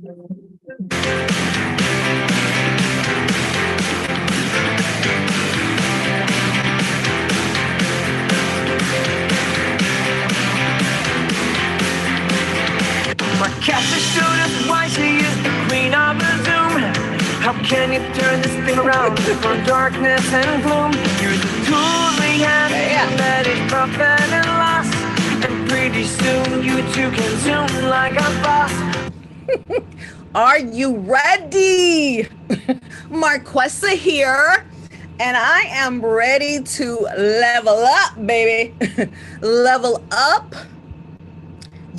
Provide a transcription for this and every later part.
Marquesa showed us why she is the queen of the Zoom. How can you turn this thing around from darkness and gloom? Use the tools we have to manage profit and loss. And pretty soon you too can zoom like a boss. Are you ready? Marquesa here, and I am ready to level up, baby. Level up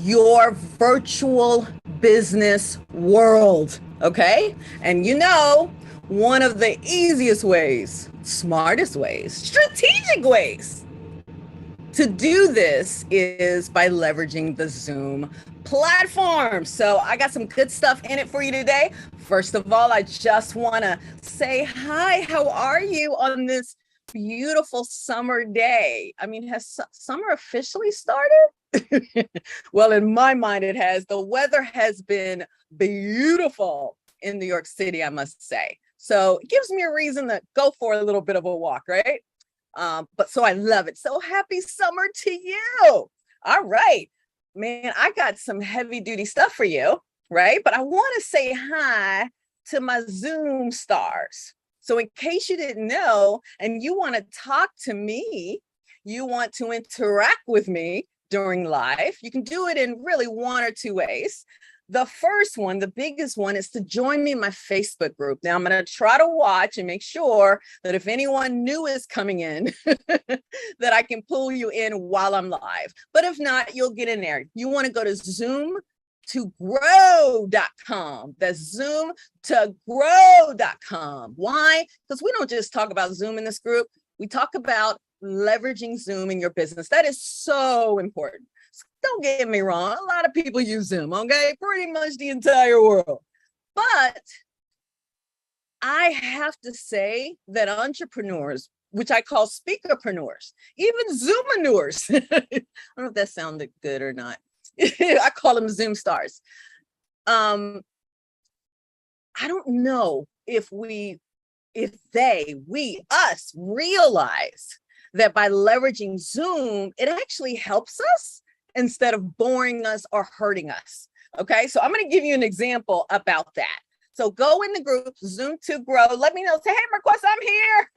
your virtual business world, okay? And you know, one of the easiest ways, smartest ways, strategic ways to do this is by leveraging the Zoom platform. So I got some good stuff in it for you today. First of all, I just want to say hi. How are you on this beautiful summer day? I mean, has summer officially started? Well, in my mind, it has. The weather has been beautiful in New York City, I must say. So it gives me a reason to go for a little bit of a walk, right? But so I love it. So happy summer to you. All right, man, I got some heavy duty stuff for you, right? But I want to say hi to my Zoom stars. So in case you didn't know, and you want to talk to me, you want to interact with me during live, you can do it in really one or two ways. The first one, the biggest one, is to join me in my Facebook group. Now, I'm going to try to watch and make sure that if anyone new is coming in, that I can pull you in while I'm live. But if not, you'll get in there. You want to go to zoomtogrow.com. That's zoomtogrow.com. Why? Because we don't just talk about Zoom in this group. We talk about leveraging Zoom in your business. That is so important. Don't get me wrong, a lot of people use Zoom, okay? Pretty much the entire world. But I have to say that entrepreneurs, which I call speakerpreneurs, even Zoomaneurs, I don't know if that sounded good or not. I call them Zoom stars. I don't know if us realize that by leveraging Zoom, it actually helps us instead of boring us or hurting us. Okay, so I'm going to give you an example about that. So go in the group, Zoom to Grow. Let me know, say, hey, Marquesa, I'm here.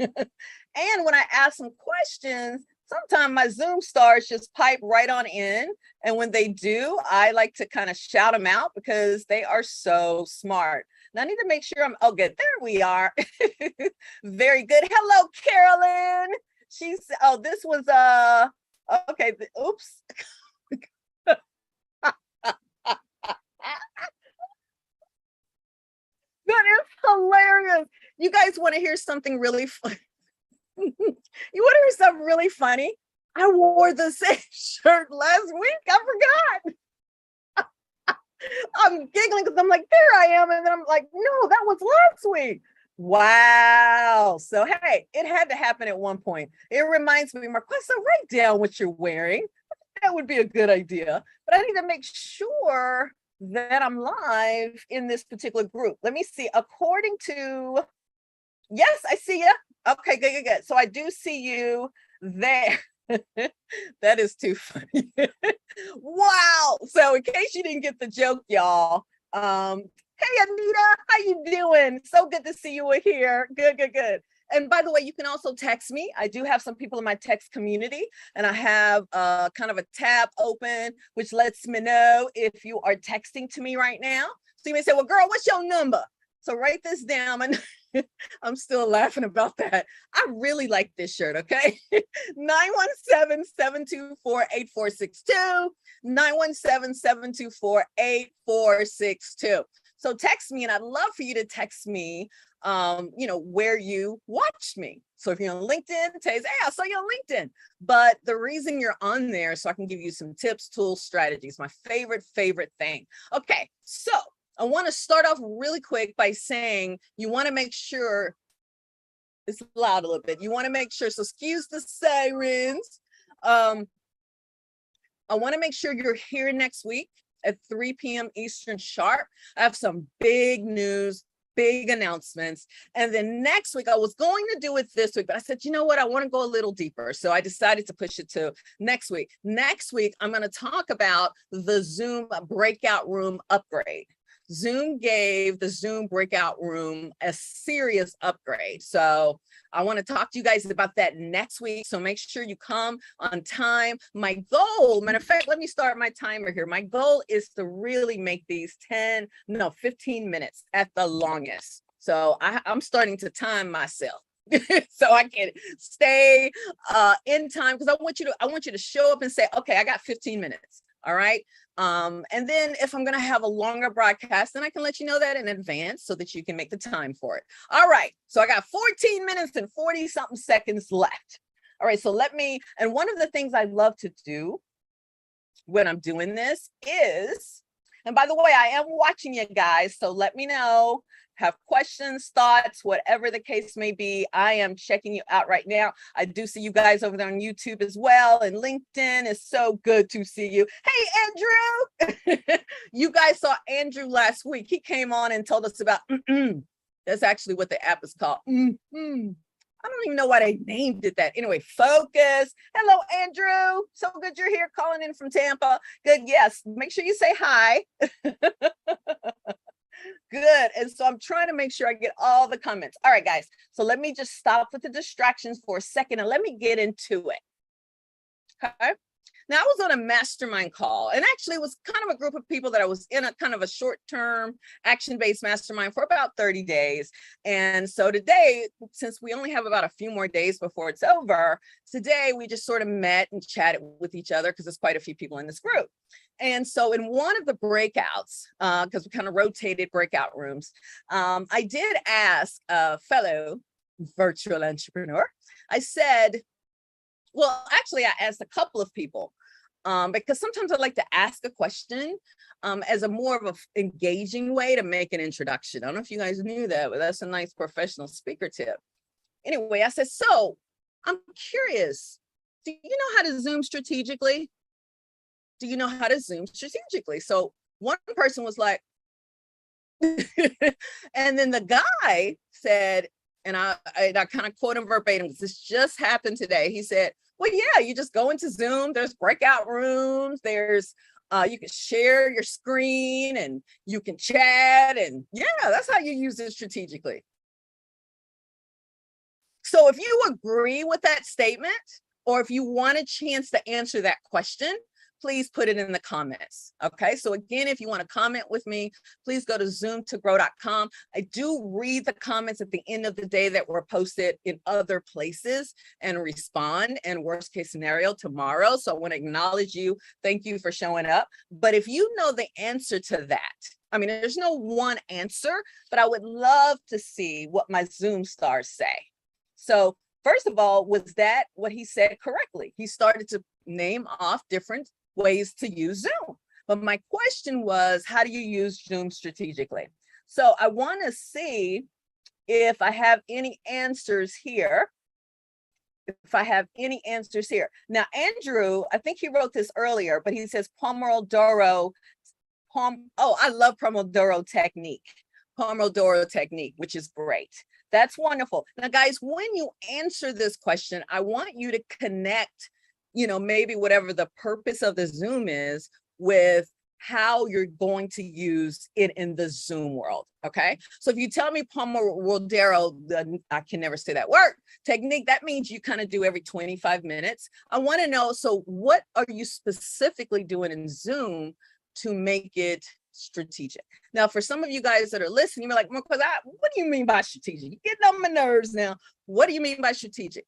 And when I ask some questions, sometimes my Zoom stars just pipe right on in. And when they do, I like to kind of shout them out because they are so smart. Now I need to make sure oh, good. There we are. Very good. Hello, Carolyn. This was, okay, oops. That is hilarious. You guys want to hear something really funny? You want to hear something really funny? I wore the same shirt last week. I forgot. I'm giggling because I'm like, there I am. And then I'm like, no, that was last week. Wow. So, hey, it had to happen at one point. It reminds me, Marquesa, write down what you're wearing. That would be a good idea. But I need to make sure that I'm live in this particular group. Let me see. According to, yes, I see you. Okay, good. So I do see you there. That is too funny. Wow. So in case you didn't get the joke, y'all, hey, Anita, how you doing? So good to see you here. Good. And by the way, you can also text me. I do have some people in my text community, and I have kind of a tab open, which lets me know if you are texting to me right now. So you may say, well, girl, what's your number? So write this down. And I'm still laughing about that. I really like this shirt, okay? 917-724-8462, 917-724-8462. So text me, and I'd love for you to text me, where you watched me. So if you're on LinkedIn, say, hey, I saw you on LinkedIn. But the reason you're on there, so I can give you some tips, tools, strategies, my favorite thing. Okay, so I want to start off really quick by saying you want to make sure, it's loud a little bit. You want to make sure, so excuse the sirens. I want to make sure you're here next week. at 3 p.m. Eastern sharp. I have some big news, big announcements. And then next week, I was going to do it this week, but I said, you know what? I want to go a little deeper. So I decided to push it to next week. Next week, I'm going to talk about the Zoom breakout room upgrade. Zoom gave the Zoom breakout room a serious upgrade. So I want to talk to you guys about that next week. So make sure you come on time. My goal, matter of fact, let me start my timer here. My goal is to really make these 15 minutes at the longest. So I'm starting to time myself. So I can stay in time, because I want you to show up and say, okay, I got 15 minutes. All right. And then if I'm going to have a longer broadcast, then I can let you know that in advance so that you can make the time for it. All right. So I got 14 minutes and 40 something seconds left. All right. So and one of the things I love to do when I'm doing this is, and by the way, I am watching you guys, so let me know, have questions, thoughts, whatever the case may be. I am checking you out right now. I do see you guys over there on YouTube as well, and LinkedIn. Is so good to see you. Hey, Andrew. You guys saw Andrew last week. He came on and told us about, that's actually what the app is called. I don't even know why they named it that. Anyway, focus. Hello, Andrew. So good you're here, calling in from Tampa. Good. Yes. Make sure you say hi. Good. And so I'm trying to make sure I get all the comments. All right, guys. So let me just stop with the distractions for a second and let me get into it. Okay. Now, I was on a mastermind call, and actually it was kind of a group of people that I was in a kind of a short-term action-based mastermind for about 30 days. And so today, since we only have about a few more days before it's over, today we just sort of met and chatted with each other because there's quite a few people in this group. And so in one of the breakouts, because we kind of rotated breakout rooms, I did ask a fellow virtual entrepreneur, I said, well, actually, I asked a couple of people because sometimes I like to ask a question as a more of an engaging way to make an introduction. I don't know if you guys knew that, but that's a nice professional speaker tip. Anyway, I said, so I'm curious, do you know how to Zoom strategically? Do you know how to Zoom strategically? So one person was like, and then the guy said, and I kind of quote him verbatim, because this just happened today. He said, well, yeah, you just go into Zoom, there's breakout rooms, there's, you can share your screen and you can chat, and yeah, that's how you use it strategically. So if you agree with that statement, or if you want a chance to answer that question, please put it in the comments. Okay. So again, if you want to comment with me, please go to zoomtogrow.com. I do read the comments at the end of the day that were posted in other places and respond, and worst case scenario tomorrow. So I want to acknowledge you. Thank you for showing up. But if you know the answer to that, I mean, there's no one answer, but I would love to see what my Zoom stars say. So first of all, was that what he said correctly? He started to name off different ways to use Zoom. But my question was, how do you use Zoom strategically? So I want to see if I have any answers here. Now, Andrew, I think he wrote this earlier, but he says Pomodoro. I love Pomodoro technique, which is great. That's wonderful. Now, guys, when you answer this question, I want you to connect, maybe whatever the purpose of the Zoom is with how you're going to use it in the Zoom world. Okay. So if you tell me Pomodoro, I can never say that word, technique, that means you kind of do every 25 minutes. I want to know, so what are you specifically doing in Zoom to make it strategic? Now, for some of you guys that are listening, you're like, Marquesa, what do you mean by strategic? You're getting on my nerves now. What do you mean by strategic?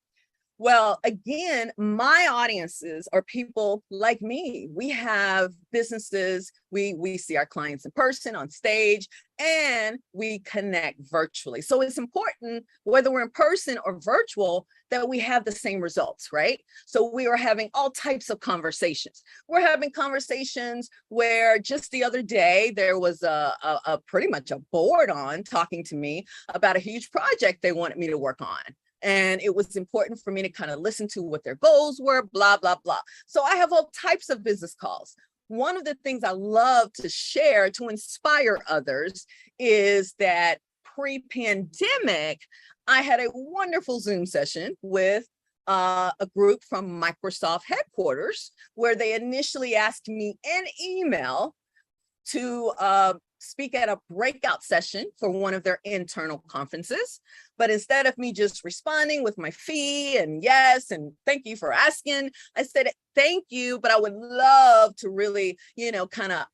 Well, again, my audiences are people like me. We have businesses, we see our clients in person, on stage, and we connect virtually. So it's important, whether we're in person or virtual, that we have the same results, right? So we are having all types of conversations. We're having conversations where just the other day, there was a pretty much a board on talking to me about a huge project they wanted me to work on. And it was important for me to kind of listen to what their goals were, blah, blah, blah. So I have all types of business calls. one of the things I love to share to inspire others is that pre-pandemic, I had a wonderful Zoom session with a group from Microsoft headquarters, where they initially asked me in email to speak at a breakout session for one of their internal conferences. But instead of me just responding with my fee and yes, and thank you for asking, I said, thank you, but I would love to really, kind of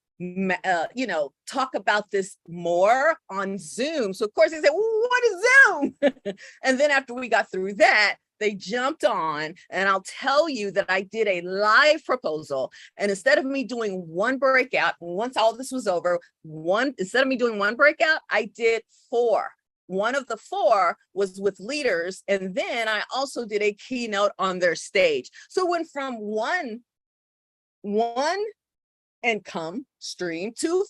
talk about this more on Zoom. So of course they said, well, what is Zoom? And then after we got through that, they jumped on, and I'll tell you that I did a live proposal. And instead of me doing one breakout, once all this was over, instead of me doing one breakout, I did 4. One of the 4 was with leaders. And then I also did a keynote on their stage. So it went from one income stream to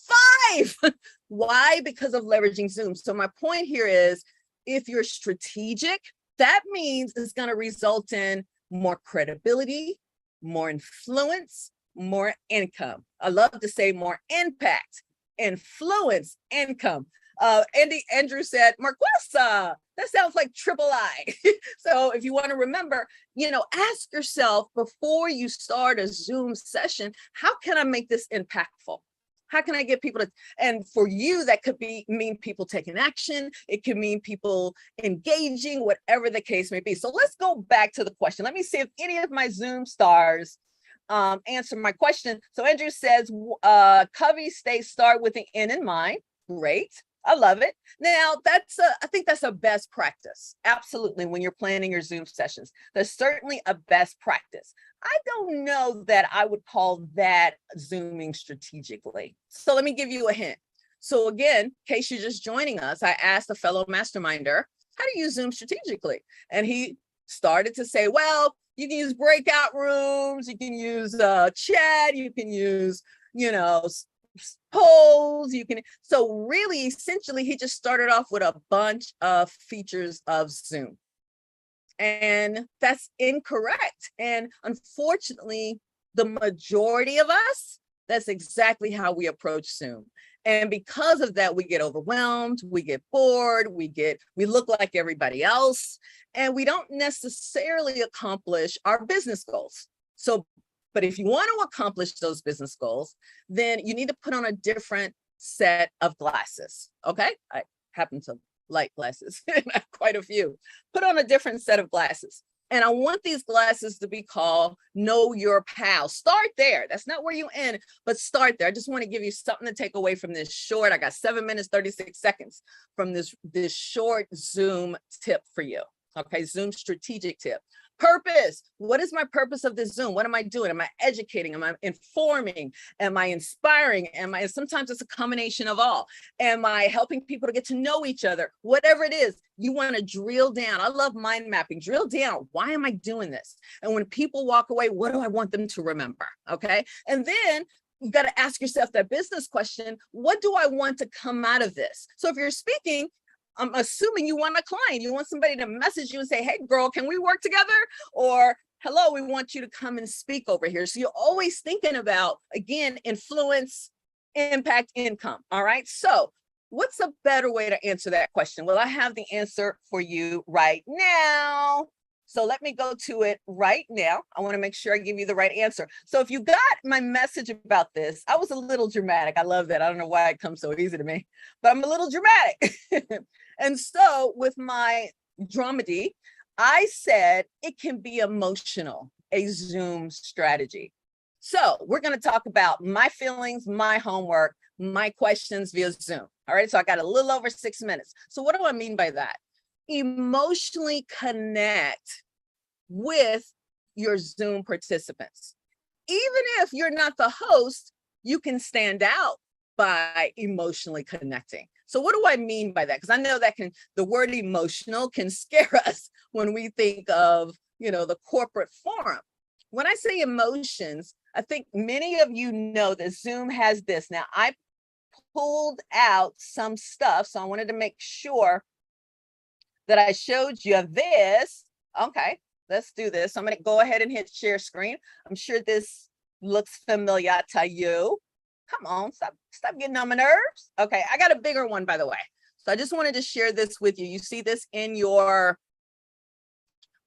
5. Why? Because of leveraging Zoom. So my point here is, if you're strategic, that means it's going to result in more credibility, more influence, more income. I love to say more impact, influence, income. Andrew said, Marquesa, that sounds like triple I. So if you want to remember, ask yourself before you start a Zoom session, how can I make this impactful? How can I get people to, and for you, that could mean people taking action. It could mean people engaging, whatever the case may be. So let's go back to the question. Let me see if any of my Zoom stars answer my question. So Andrew says, Covey start with the end in mind. Great. I love it. Now, I think that's a best practice. Absolutely. When you're planning your Zoom sessions, there's certainly a best practice. I don't know that I would call that Zooming strategically. So let me give you a hint. So again, in case you're just joining us, I asked a fellow masterminder, how do you Zoom strategically? And he started to say, well, you can use breakout rooms, you can use chat, you can use, polls, so really essentially he just started off with a bunch of features of Zoom, and that's incorrect. And unfortunately, the majority of us, that's exactly how we approach Zoom. And because of that, we get overwhelmed, we get bored, we look like everybody else, and we don't necessarily accomplish our business goals. But if you want to accomplish those business goals, then you need to put on a different set of glasses. Okay. I happen to like glasses, quite a few. Put on a different set of glasses. And I want these glasses to be called Know Your Pal. Start there. That's not where you end, but start there. I just want to give you something to take away from this short. I got 7 minutes, 36 seconds from this short Zoom tip for you. Okay. Zoom strategic tip. Purpose. What is my purpose of this Zoom? What am I doing? Am I educating? Am I informing? Am I inspiring? Sometimes it's a combination of all. Am I helping people to get to know each other? Whatever it is, you want to drill down. I love mind mapping. Drill down. Why am I doing this? And when people walk away, what do I want them to remember? Okay. And then you got to ask yourself that business question. What do I want to come out of this? So if you're speaking, I'm assuming you want a client, you want somebody to message you and say, hey, girl, can we work together? Or, hello, we want you to come and speak over here. So you're always thinking about, again, influence, impact, income. All right. So what's a better way to answer that question? Well, I have the answer for you right now. So let me go to it right now. I want to make sure I give you the right answer. So if you got my message about this, I was a little dramatic. I love that. I don't know why it comes so easy to me, but I'm a little dramatic. And so with my dramedy, I said it can be emotional, a Zoom strategy. So we're going to talk about my feelings, my homework, my questions via Zoom. All right. So I got a little over 6 minutes. So what do I mean by that? Emotionally connect with your Zoom participants. Even if you're not the host, you can stand out by emotionally connecting. So what do I mean by that? Because I know that the word emotional can scare us when we think of, the corporate forum. When I say emotions, I think many of you know that Zoom has this. Now, I pulled out some stuff, so I wanted to make sure that I showed you this. Okay, let's do this. I'm going to go ahead and hit share screen. I'm sure this looks familiar to you. Come on, stop getting on my nerves. Okay, I got a bigger one, by the way. So I just wanted to share this with you. You see this in your,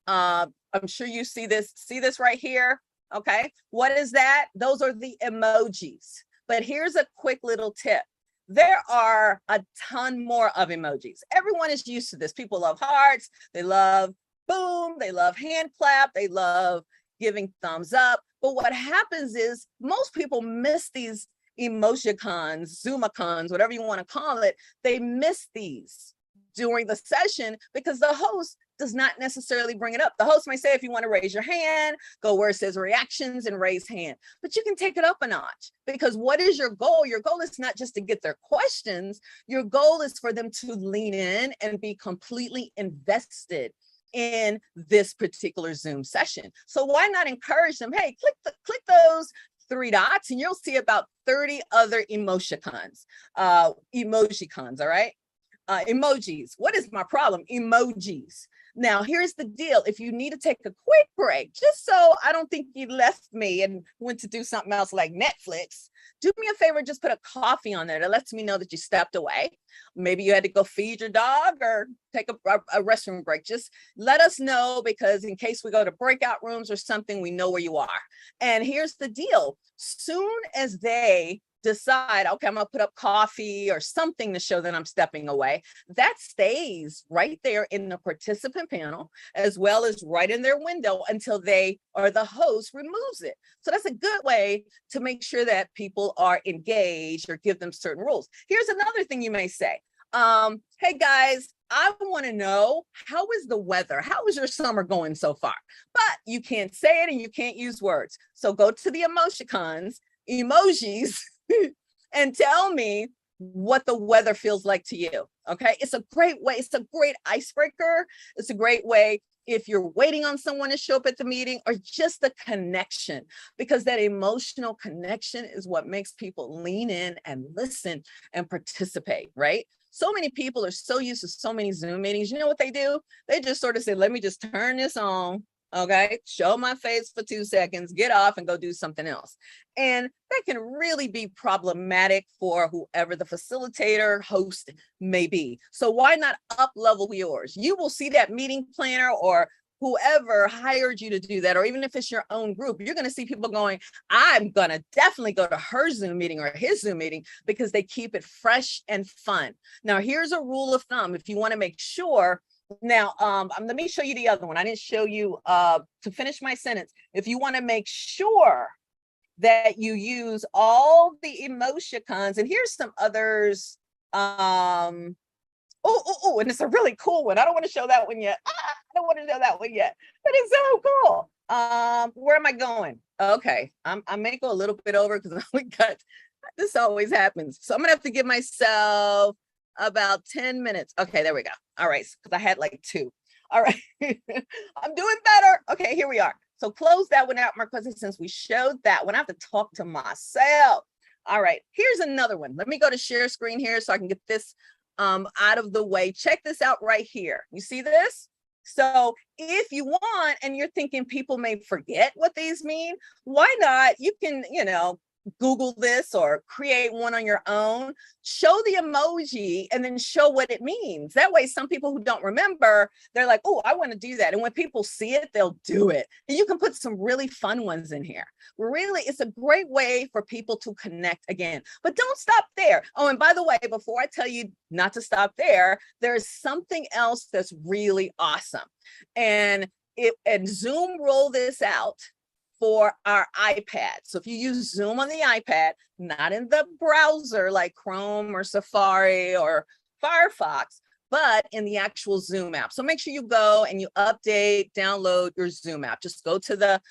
I'm sure you see this right here. Okay, what is that? Those are the emojis. But here's a quick little tip. There are a ton more of emojis. Everyone is used to this. People love hearts, they love boom, they love hand clap, they love giving thumbs up. But what happens is most people miss these emoticons, Zoomicons, whatever you want to call it. They miss these during the session because the host does not necessarily bring it up. The host might say, if you want to raise your hand, go where it says reactions and raise hand. But you can take it up a notch, because what is your goal? Your goal is not just to get their questions. Your goal is for them to lean in and be completely invested in this particular Zoom session. So why not encourage them? Hey, click those 3 dots and you'll see about 30 other emojicons, all right? Emojis. What is my problem? Emojis. Now, here's the deal. If you need to take a quick break, just so I don't think you left me and went to do something else like Netflix, do me a favor, just put a coffee on there. That lets me know that you stepped away. Maybe you had to go feed your dog or take a restroom break. Just let us know, because in case we go to breakout rooms or something, we know where you are. And here's the deal. Soon as they decide, okay, I'm gonna put up coffee or something to show that I'm stepping away, that stays right there in the participant panel, as well as right in their window until they or the host removes it. So that's a good way to make sure that people are engaged or give them certain rules. Here's another thing you may say. Hey guys, I want to know, how is the weather? How is your summer going so far? But you can't say it and you can't use words. So go to the emojis, and tell me what the weather feels like to you. Okay, it's a great way. It's a great icebreaker. It's a great way if you're waiting on someone to show up at the meeting, or just the connection, because that emotional connection is what makes people lean in and listen and participate, right? So many people are so used to so many Zoom meetings. You know what they do? They just sort of say, let me just turn this on. Okay, show my face for 2 seconds, get off and go do something else. And that can really be problematic for whoever the facilitator, host may be. So why not up level yours? You will see that meeting planner or whoever hired you to do that, or even if it's your own group, you're going to see people going, I'm going to definitely go to her Zoom meeting or his Zoom meeting, because they keep it fresh and fun. Now, here's a rule of thumb. If you want to make sure. Now, let me show you the other one. I didn't show you to finish my sentence. If you want to make sure that you use all the emoticons, and here's some others. And it's a really cool one. I don't want to show that one yet. I don't want to show that one yet, but it's so cool. Where am I going? Okay, I may go a little bit over because we got, this always happens. So I'm gonna have to give myself about 10 minutes. Okay, there we go. All right, because I had like 2. All right, I'm doing better. Okay, here we are. So close that one out, Marquesa, since we showed that one. I have to talk to myself. All right, here's another one. Let me go to share screen here so I can get this out of the way. Check this out right here. You see this? So if you want, and you're thinking people may forget what these mean, why not? You can, Google this or create one on your own, show the emoji and then show what it means. That way, some people who don't remember, they're like, oh, I want to do that. And when people see it, they'll do it. And you can put some really fun ones in here. Really, it's a great way for people to connect again. But don't stop there. Oh, and by the way, before I tell you not to stop there, there's something else that's really awesome. And Zoom roll this out for our iPad. So if you use Zoom on the iPad, not in the browser like Chrome or Safari or Firefox, but in the actual Zoom app. So make sure you go and you update, download your Zoom app. Just go to the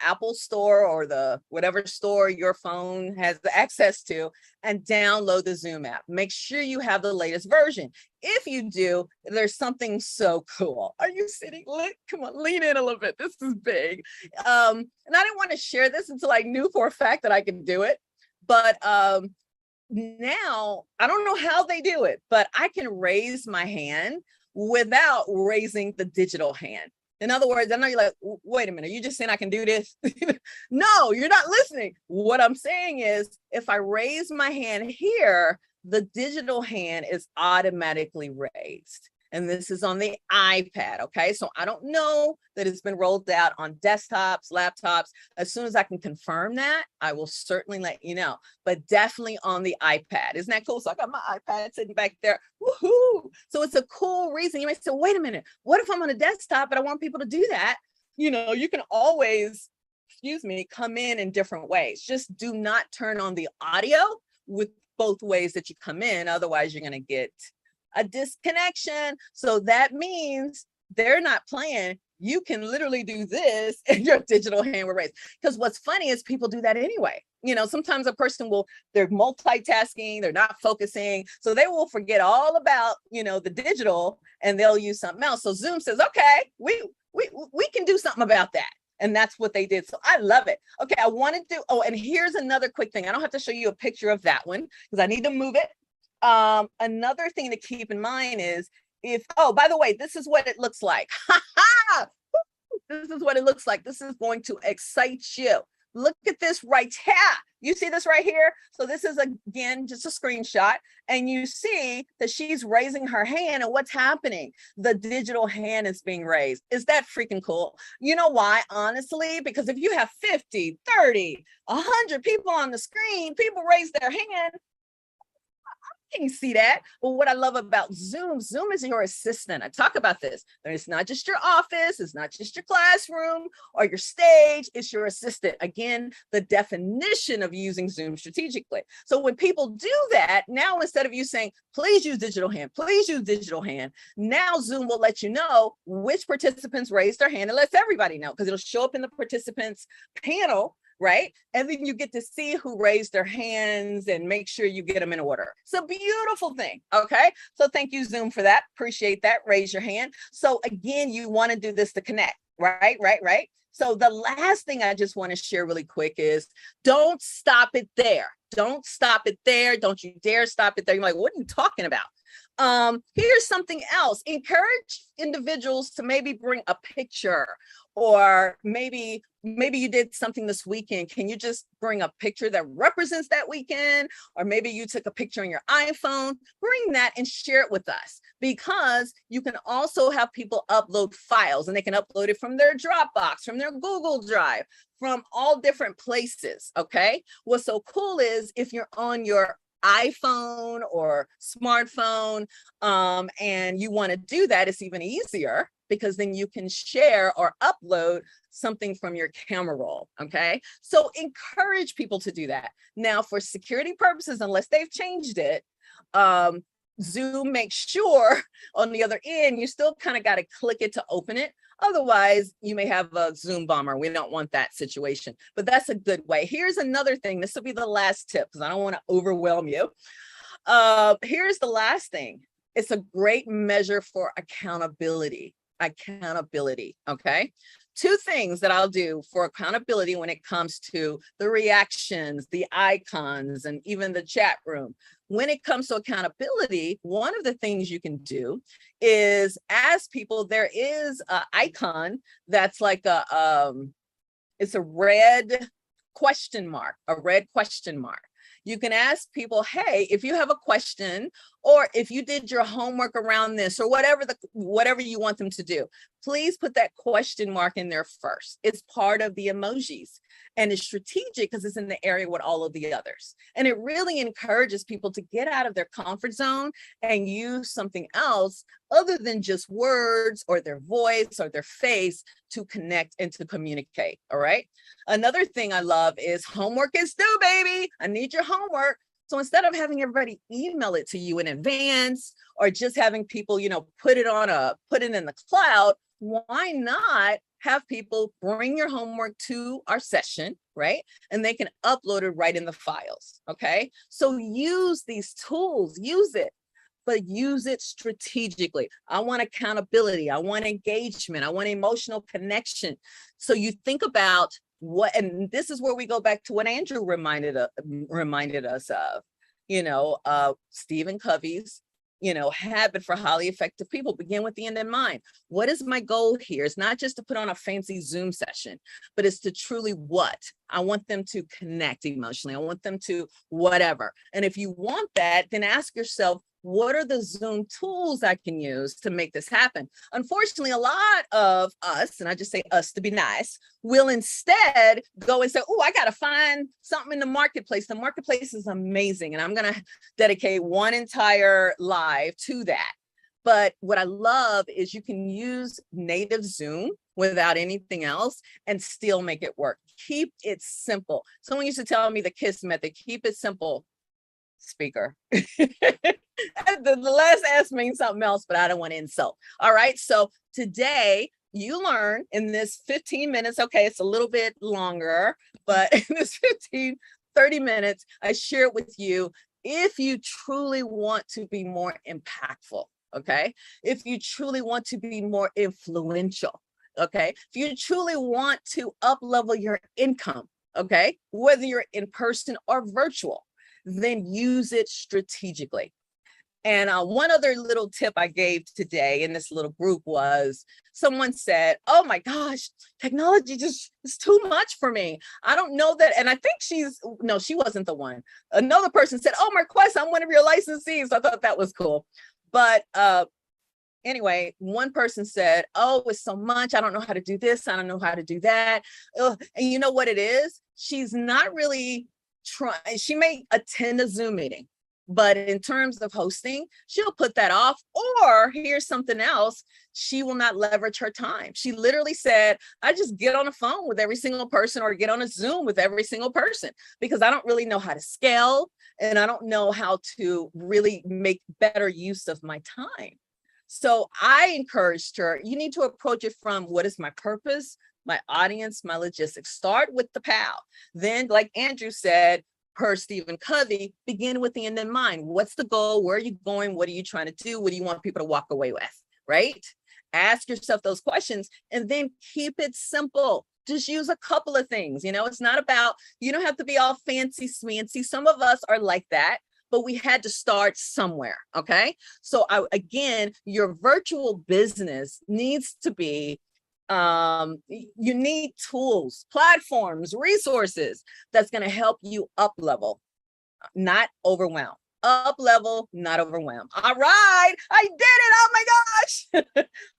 Apple store or the whatever store your phone has the access to and download the Zoom app. Make sure you have the latest version. If you do, there's something so cool. Are you sitting? Come on, lean in a little bit. This is big. And I didn't want to share this until I knew for a fact that I could do it. But now I don't know how they do it, but I can raise my hand without raising the digital hand. In other words, I know you're like, wait a minute, you just saying I can do this? No, you're not listening. What I'm saying is, if I raise my hand here, the digital hand is automatically raised. And this is on the iPad, okay? So I don't know that it's been rolled out on desktops, laptops. As soon as I can confirm that, I will certainly let you know, but definitely on the iPad. Isn't that cool? So I got my iPad sitting back there, woohoo! So it's a cool reason. You might say, wait a minute, what if I'm on a desktop and I want people to do that? You know, you can always, come in different ways. Just do not turn on the audio with both ways that you come in. Otherwise, you're going to get a disconnection. So that means they're not playing. You can literally do this and your digital hand will raise. Because what's funny is people do that anyway. You know, sometimes a person they're multitasking, they're not focusing. So they will forget all about, the digital, and they'll use something else. So Zoom says, okay, we can do something about that. And that's what they did. So I love it. Okay, I wanted to, and here's another quick thing. I don't have to show you a picture of that one because I need to move it. Another thing to keep in mind is by the way, this is what it looks like. This is what it looks like. This is going to excite you. Look at this right here. You see this right here? So this is, again, just a screenshot. And you see that she's raising her hand, and what's happening? The digital hand is being raised. Is that freaking cool? You know why? Honestly, because if you have 50, 30, 100 people on the screen, people raise their hand, can you see that? But what I love about Zoom is your assistant. I talk about this. It's not just your office. It's not just your classroom or your stage. It's your assistant. Again, the definition of using Zoom strategically. So when people do that, now instead of you saying, please use digital hand, now Zoom will let you know which participants raised their hand and lets everybody know, because it'll show up in the participants panel, right? And then you get to see who raised their hands and make sure you get them in order. It's a beautiful thing, okay? So thank you, Zoom, for that. Appreciate that. Raise your hand. So again, you want to do this to connect, right? So the last thing I just want to share really quick is don't stop it there. Don't stop it there. Don't you dare stop it there. You're like, what are you talking about? Here's something else. Encourage individuals to maybe bring a picture, or maybe you did something this weekend. Can you just bring a picture that represents that weekend? Or maybe you took a picture on your iPhone. Bring that and share it with us, because you can also have people upload files, and they can upload it from their Dropbox, from their Google Drive, from all different places, okay? What's so cool is if you're on your iPhone or smartphone and you want to do that, it's even easier, because then you can share or upload something from your camera roll, okay? So encourage people to do that. Now, for security purposes, unless they've changed it, Zoom makes sure on the other end, you still kind of got to click it to open it. Otherwise, you may have a Zoom bomber. We don't want that situation, but that's a good way. Here's another thing. This will be the last tip, because I don't want to overwhelm you. Here's the last thing. It's a great measure for accountability, okay? Two things that I'll do for accountability when it comes to the reactions, the icons, and even the chat room. When it comes to accountability, one of the things you can do is ask people. There is an icon that's like it's a red question mark, You can ask people, hey, if you have a question, or if you did your homework around this, or whatever you want them to do, please put that question mark in there first. It's part of the emojis, and it's strategic because it's in the area with all of the others. And it really encourages people to get out of their comfort zone and use something else other than just words or their voice or their face to connect and to communicate, all right? Another thing I love is homework is due, baby. I need your homework. So instead of having everybody email it to you in advance, or just having people, put it in the cloud, why not have people bring your homework to our session, right? And they can upload it right in the files, okay? So use these tools, use it, but use it strategically. I want accountability. I want engagement. I want emotional connection. So you think about and this is where we go back to what Andrew reminded us of, Stephen Covey's habit for highly effective people. Begin with the end in mind. What is my goal here? It's not just to put on a fancy Zoom session, but it's to truly what? I want them to connect emotionally. I want them to whatever. And if you want that, then ask yourself, what are the Zoom tools I can use to make this happen? Unfortunately, a lot of us, and I just say us to be nice, will instead go and say, oh, I got to find something in the marketplace. The marketplace is amazing. And I'm going to dedicate one entire live to that. But what I love is you can use native Zoom without anything else and still make it work. Keep it simple. Someone used to tell me the KISS method, keep it simple, speaker. The last S means something else, but I don't want to insult. All right. So today you learn in this 15 minutes, okay, it's a little bit longer, but in this 30 minutes, I share with you, if you truly want to be more impactful, okay, if you truly want to be more influential, okay, if you truly want to up level your income, okay, whether you're in person or virtual, then use it strategically. And one other little tip I gave today in this little group was someone said, oh my gosh, technology just is too much for me. I don't know that. And I think she wasn't the one. Another person said, oh, Marquesa, I'm one of your licensees. I thought that was cool. But anyway, one person said, oh, it's so much. I don't know how to do this. I don't know how to do that. Ugh. And you know what it is? She's not really trying. She may attend a Zoom meeting, but in terms of hosting, she'll put that off. Or here's something else, she will not leverage her time. She literally said, I just get on a phone with every single person or get on a Zoom with every single person because I don't really know how to scale and I don't know how to really make better use of my time. So I encouraged her, you need to approach it from what is my purpose, my audience, my logistics. Start with the POW. Then, like Andrew said, per Stephen Covey, begin with the end in mind. What's the goal? Where are you going? What are you trying to do? What do you want people to walk away with, right? Ask yourself those questions and then keep it simple. Just use a couple of things. It's not about, you don't have to be all fancy smancy. Some of us are like that, but we had to start somewhere, okay? So again, your virtual business needs to be, you need tools, platforms, resources that's going to help you up level, not overwhelm. Up level, not overwhelmed. All right, I did it. Oh my gosh.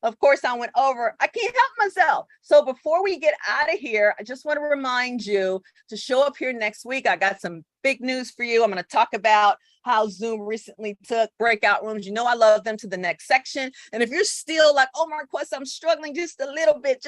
Of course, I went over. I can't help myself. So before we get out of here, I just want to remind you to show up here next week. I got some big news for you. I'm going to talk about how Zoom recently took breakout rooms. I love them to the next section. And if you're still like, oh, Marquesa, I'm struggling just a little bit.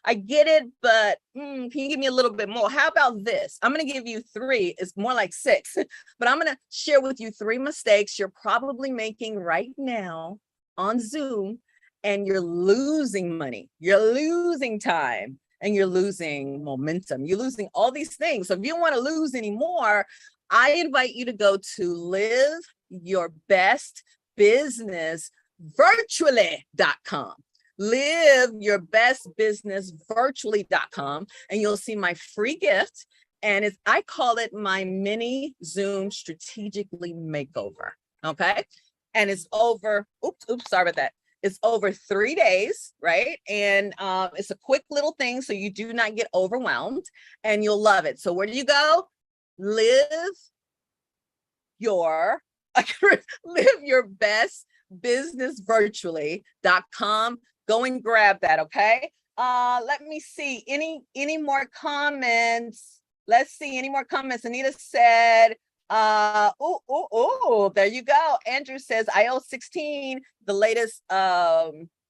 I get it, but can you give me a little bit more? How about this? I'm going to give you 3. It's more like 6, but I'm going to share with you 3 mistakes you're probably making right now on Zoom, and you're losing money. You're losing time. And you're losing momentum. You're losing all these things. So if you don't want to lose anymore, I invite you to go to liveyourbestbusinessvirtually.com. liveyourbestbusinessvirtually.com, and you'll see my free gift. And I call it my mini Zoom strategically makeover. Okay. And it's over. Sorry about that. It's over 3 days, right? And it's a quick little thing, so you do not get overwhelmed, and you'll love it. So where do you go? liveyourbestbusinessvirtually.com. Go and grab that, okay? Let me see. Any more comments? Let's see. Any more comments? Anita said, there you go. Andrew says iOS 16, the latest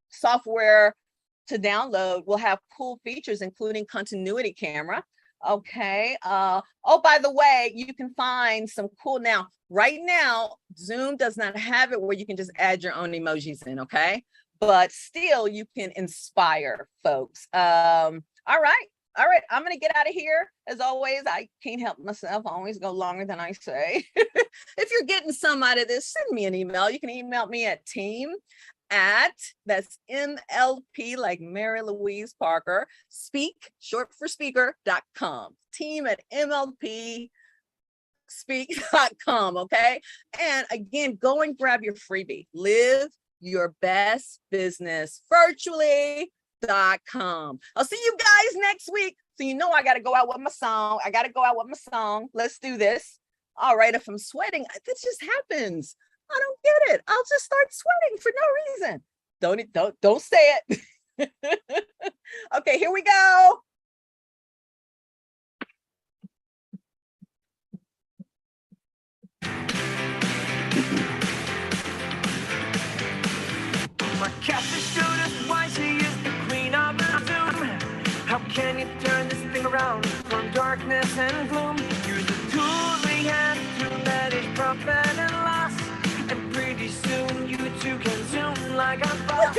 software to download, will have cool features, including continuity camera. Okay. By the way, you can find some cool now. Right now, Zoom does not have it where you can just add your own emojis in, okay? But still, you can inspire folks. All right. I'm going to get out of here. As always, I can't help myself. I always go longer than I say. If you're getting some out of this, send me an email. You can email me at that's MLP, like Mary Louise Parker, speak, short for speaker.com. team@MLP speak.com. Okay. And again, go and grab your freebie. Live your best business virtually.com. I'll see you guys next week. So you know I got to go out with my song. Let's do this. All right. If I'm sweating, that just happens. I don't get it. I'll just start sweating for no reason. Don't say it. Okay, here we go. Marquesa showed us why she is the queen of the Zoom. How can you turn this thing around from darkness and gloom? Use the tools we have to manage profit and loss, and pretty soon you too can zoom like a boss.